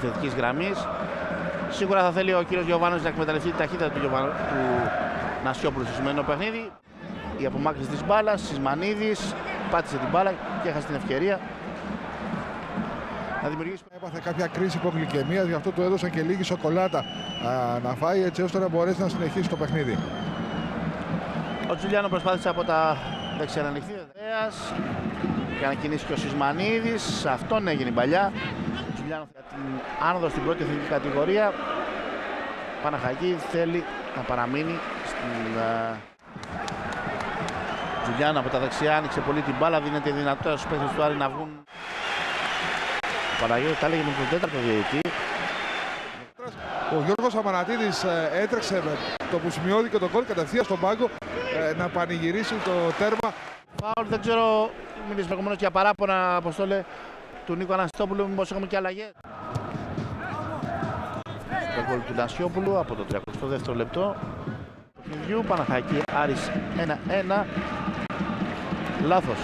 επιθετικής γραμμής. Σίγουρα θα θέλει ο κύριος Γιωβάνος να εκμεταλλευτεί τη ταχύτητα του Νασιόπουλου στο σημερινό παιχνίδι. Η απομάκρυνση της μπάλας, Σισμανίδης πάτησε την μπάλα και έχασε την ευκαιρία να δημιουργήσει. Έπαθε κάποια κρίση υπογλυκαιμίας, γι' αυτό του έδωσαν και λίγη σοκολάτα να φάει, έτσι ώστε να μπορέσει να συνεχίσει το παιχνίδι. Ο Τζουλιάνο προσπάθησε από τα δεξιά να ανοιχθεί. Για να κινήσει και ο Σισμανίδης. Αυτόν έγινε η παλιά. Ο Τζουλιάνο για την άνοδο στην πρώτη εθνική κατηγορία. Παναχαϊκή θέλει να παραμείνει στην. Τζουλιάνο από τα δεξιά άνοιξε πολύ την μπάλα. Δίνεται η δυνατότητα στους παίκτες του Άρη να βγουν. Ο Παναγιώτης τα έλεγε με τον τέταρτο διαιτητή. Ο Γιώργος Αμανατίδης έτρεξε με το που σημειώθηκε το γκολ κατευθείαν στον πάγκο να πανηγυρίσει το τέρμα. Φάουλ, δεν ξέρω, μιλήσαμε προηγουμένως για παράπονα, Αποστόλε, του Νίκου Αναστόπουλου, μήπως έχουμε και αλλαγές. Το γκολ του Νασιόπουλου από το 32ο λεπτό του παιχνιδιού. Παναχαϊκή Άρης 1-1. Λάθος.